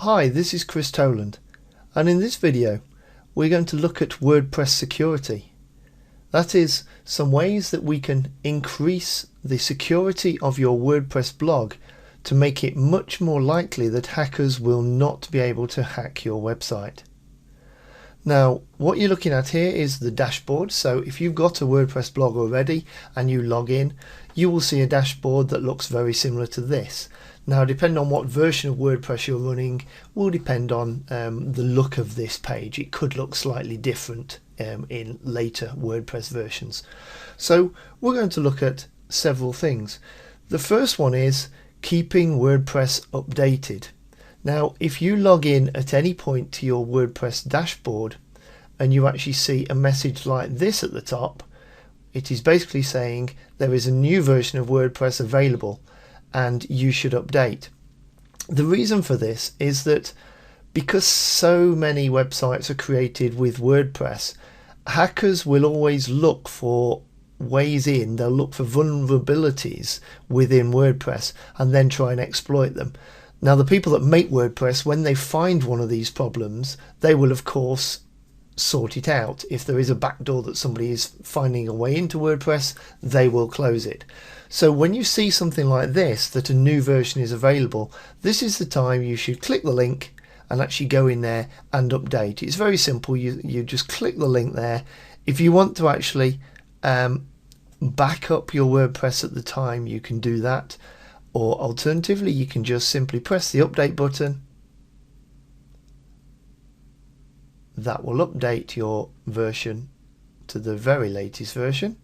Hi, this is Chris Toland, and in this video we're going to look at WordPress security. That is, some ways that we can increase the security of your WordPress blog to make it much more likely that hackers will not be able to hack your website. Now, what you're looking at here is the dashboard. So if you've got a WordPress blog already and you log in, you will see a dashboard that looks very similar to this. Now, depending on what version of WordPress you're running will depend on the look of this page. It could look slightly different in later WordPress versions. So we're going to look at several things. The first one is keeping WordPress updated. Now, if you log in at any point to your WordPress dashboard and you actually see a message like this at the top, it is basically saying there is a new version of WordPress available and you should update. The reason for this is that because so many websites are created with WordPress, hackers will always look for ways in, they'll look for vulnerabilities within WordPress and then try and exploit them. Now, the people that make WordPress, when they find one of these problems, they will of course sort it out. If there is a backdoor that somebody is finding a way into WordPress, they will close it. So when you see something like this, that a new version is available, this is the time you should click the link and actually go in there and update. It's very simple. You just click the link there. If you want to actually back up your WordPress at the time, you can do that. Or alternatively, you can just simply press the update button. That will update your version to the very latest version.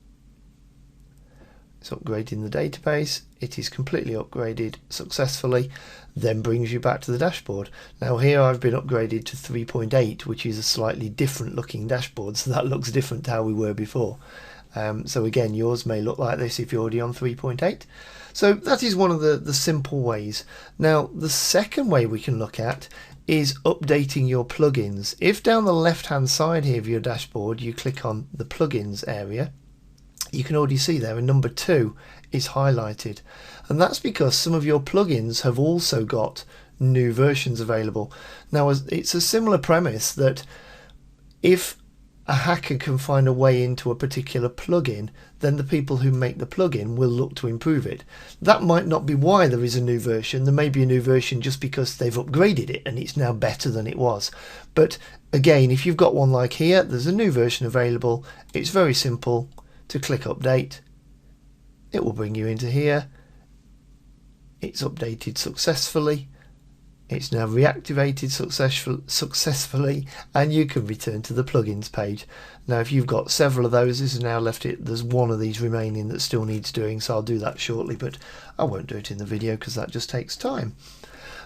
It's upgrading the database. It is completely upgraded successfully, then brings you back to the dashboard. Now here I've been upgraded to 3.8, which is a slightly different looking dashboard, so that looks different to how we were before. So again, yours may look like this if you're already on 3.8. So that is one of the simple ways. Now, the second way we can look at is updating your plugins. If down the left hand side here of your dashboard you click on the plugins area, you can already see there a number 2 is highlighted, and that's because some of your plugins have also got new versions available. Now, it's a similar premise that if a hacker can find a way into a particular plugin, then the people who make the plugin will look to improve it. That might not be why there is a new version. There may be a new version just because they've upgraded it and it's now better than it was. But again, if you've got one like here, there's a new version available. It's very simple to click update. It will bring you into here. It's updated successfully. It's now reactivated successfully, and you can return to the plugins page. Now, if you've got several of those, this has now left it. There's one of these remaining that still needs doing, so I'll do that shortly, but I won't do it in the video because that just takes time.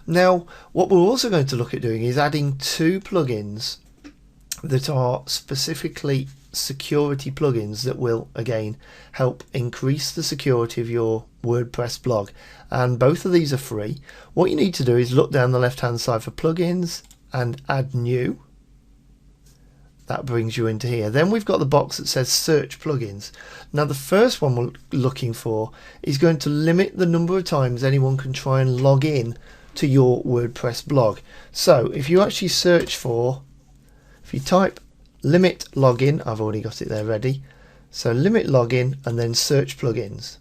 Now, what we're also going to look at doing is adding 2 plugins that are specifically security plugins that will again help increase the security of your WordPress blog, and both of these are free. What you need to do is look down the left hand side for plugins and add new. That brings you into here. Then we've got the box that says search plugins. Now, the first one we're looking for is going to limit the number of times anyone can try and log in to your WordPress blog. So if you actually search for, if you type limit login, I've already got it there ready, so limit login and then search plugins.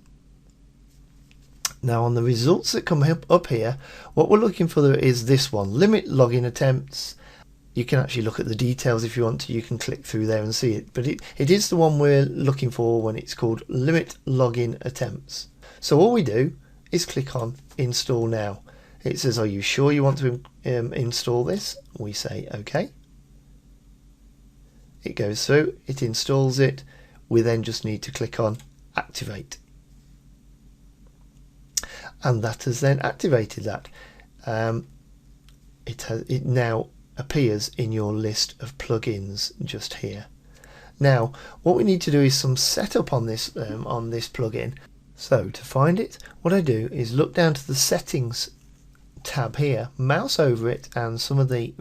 Now, on the results that come up here, what we're looking for is this one, limit login attempts. You can actually look at the details if you want to. You can click through there and see it, but it is the one we're looking for when it's called limit login attempts. So all we do is click on install now. It says, are you sure you want to install this? We say okay. It goes through, it installs it. We then just need to click on activate, and that has then activated that. It now appears in your list of plugins just here. Now, what we need to do is some setup on this plugin. So to find it, what I do is look down to the settings tab here, mouse over it, and some of the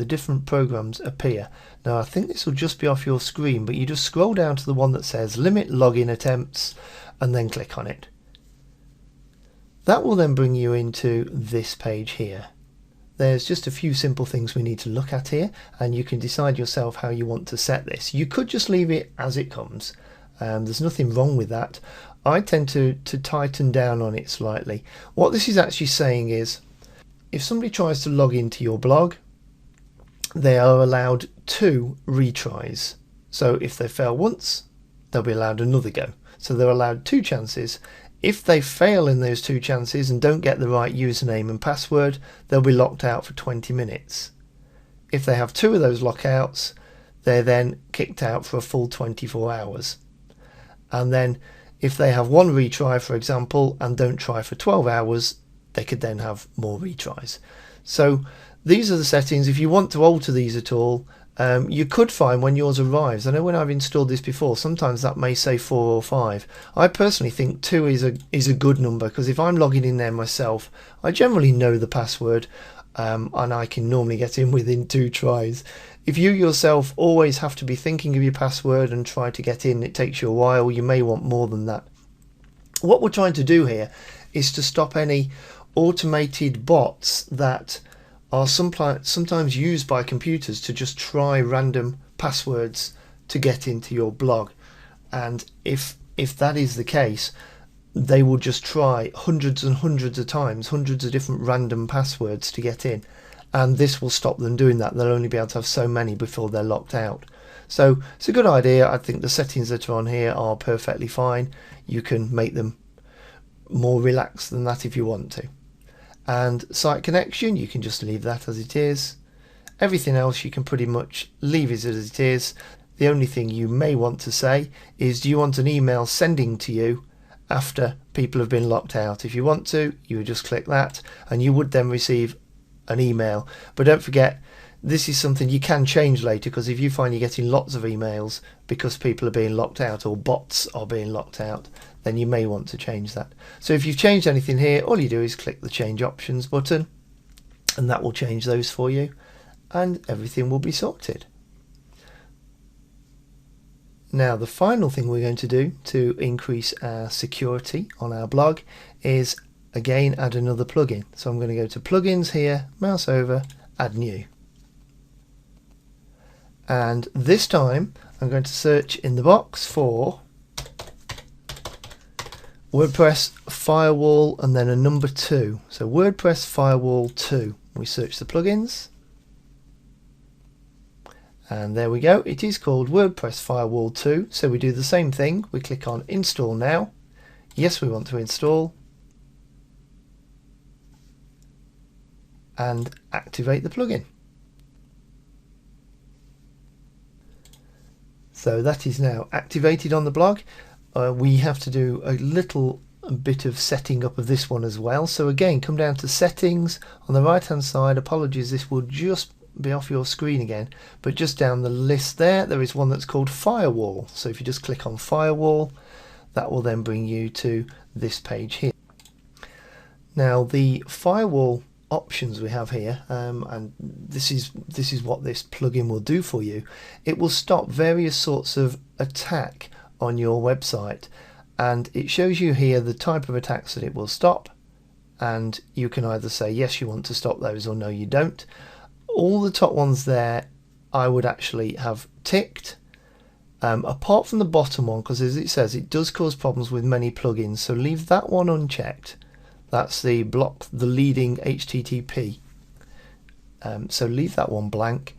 different programs appear. Now, I think this will just be off your screen, but you just scroll down to the one that says limit login attempts and then click on it. That will then bring you into this page here. there's just a few simple things we need to look at here, and you can decide yourself how you want to set this. You could just leave it as it comes. There's nothing wrong with that. I tend to tighten down on it slightly. What this is actually saying is, if somebody tries to log into your blog, they are allowed 2 retries. So if they fail once, they'll be allowed another go. So they're allowed 2 chances. If they fail in those 2 chances and don't get the right username and password, they'll be locked out for 20 minutes. If they have 2 of those lockouts, they're then kicked out for a full 24 hours. And then if they have 1 retry, for example, and don't try for 12 hours, they could then have more retries. So these are the settings. If you want to alter these at all, you could find when yours arrives. I know when I've installed this before, sometimes that may say 4 or 5. I personally think 2 is a good number, because if I'm logging in there myself, I generally know the password, and I can normally get in within 2 tries. If you yourself always have to be thinking of your password and try to get in, it takes you a while, you may want more than that. What we're trying to do here is to stop any automated bots that are sometimes used by computers to just try random passwords to get into your blog. And if that is the case, they will just try hundreds and hundreds of times, hundreds of different random passwords to get in. And this will stop them doing that. They'll only be able to have so many before they're locked out. So it's a good idea. I think the settings that are on here are perfectly fine. You can make them more relaxed than that if you want to. And site connection, you can just leave that as it is. Everything else you can pretty much leave as it is. The only thing you may want to say is, do you want an email sending to you after people have been locked out? If you want to, you would just click that and you would then receive an email. But don't forget, this is something you can change later, because if you find you're getting lots of emails because people are being locked out or bots are being locked out, then you may want to change that. So if you've changed anything here, all you do is click the change options button and that will change those for you and everything will be sorted. Now the final thing we're going to do to increase our security on our blog is again add another plugin. So I'm going to go to plugins here, mouse over, add new. And this time I'm going to search in the box for WordPress Firewall and then a number 2. So WordPress Firewall 2. We search the plugins. And there we go. It is called WordPress Firewall 2. So we do the same thing. We click on Install Now. Yes, we want to install. And activate the plugin. So that is now activated on the blog. We have to do a little bit of setting up of this one as well. So again, come down to settings on the right hand side. Apologies, this will just be off your screen again, but just down the list there is one that's called Firewall. So if you just click on Firewall, that will then bring you to this page here. Now the firewall options we have here, and this is what this plugin will do for you. It will stop various sorts of attack on your website, and it shows you here the type of attacks that it will stop, and you can either say yes you want to stop those or no you don't. All the top ones there I would actually have ticked, apart from the bottom one, because as it says it does cause problems with many plugins, so leave that one unchecked. That's the block the leading HTTP, so leave that one blank.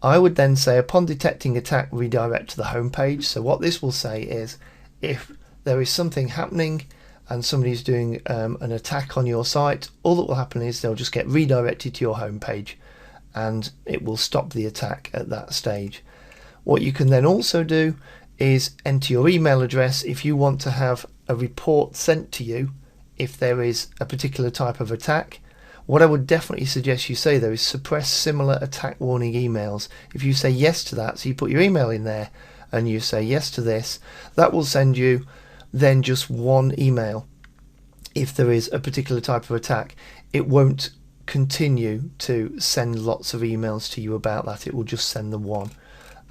I would then say upon detecting attack, redirect to the home page. So what this will say is, if there is something happening and somebody's doing an attack on your site, all that will happen is they'll just get redirected to your home page and it will stop the attack at that stage. What you can then also do is enter your email address if you want to have a report sent to you if there is a particular type of attack. What I would definitely suggest you say though is suppress similar attack warning emails. If you say yes to that, so you put your email in there and you say yes to this, that will send you then just one email. If there is a particular type of attack, it won't continue to send lots of emails to you about that. It will just send the one.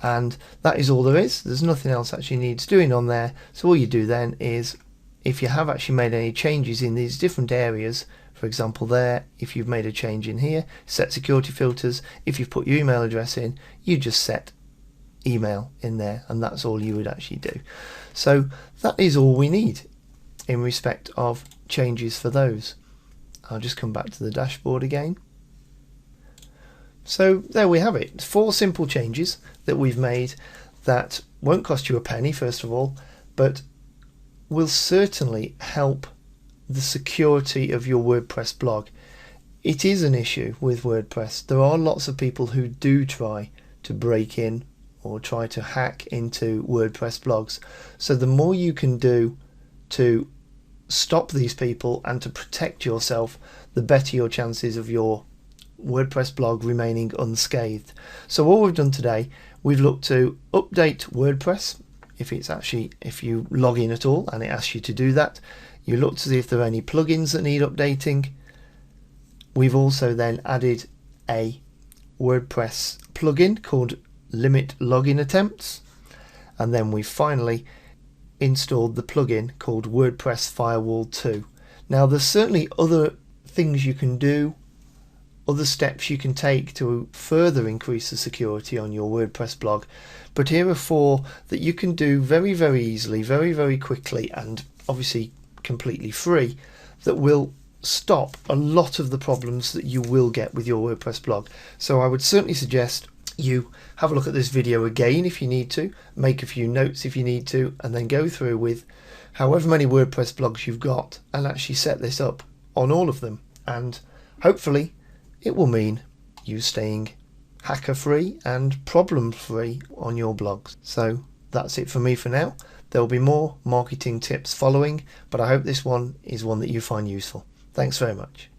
And that is all there is. There's nothing else actually needs doing on there. So all you do then is, if you have actually made any changes in these different areas, For example there, if you've made a change in here, set security filters, if you've put your email address in, you just set email in there, and that's all you would actually do. So that is all we need in respect of changes for those. I'll just come back to the dashboard again. So there we have it, 4 simple changes that we've made that won't cost you a penny first of all, but will certainly help the security of your WordPress blog. It is an issue with WordPress. There are lots of people who do try to break in or try to hack into WordPress blogs. So the more you can do to stop these people and to protect yourself, the better your chances of your WordPress blog remaining unscathed. So what we've done today, we've looked to update WordPress. If you log in at all and it asks you to do that, you look to see if there are any plugins that need updating. We've also then added a WordPress plugin called Limit Login Attempts, and then we finally installed the plugin called WordPress Firewall 2. Now there's certainly other things you can do, other steps you can take to further increase the security on your WordPress blog, but here are 4 that you can do very, very easily, very, very quickly, and obviously completely free, that will stop a lot of the problems that you will get with your WordPress blog. So I would certainly suggest you have a look at this video again if you need to, make a few notes if you need to, and then go through with however many WordPress blogs you've got and actually set this up on all of them, and hopefully it will mean you staying hacker free and problem free on your blogs. So that's it for me for now. There will be more marketing tips following, but I hope this one is one that you find useful. Thanks very much.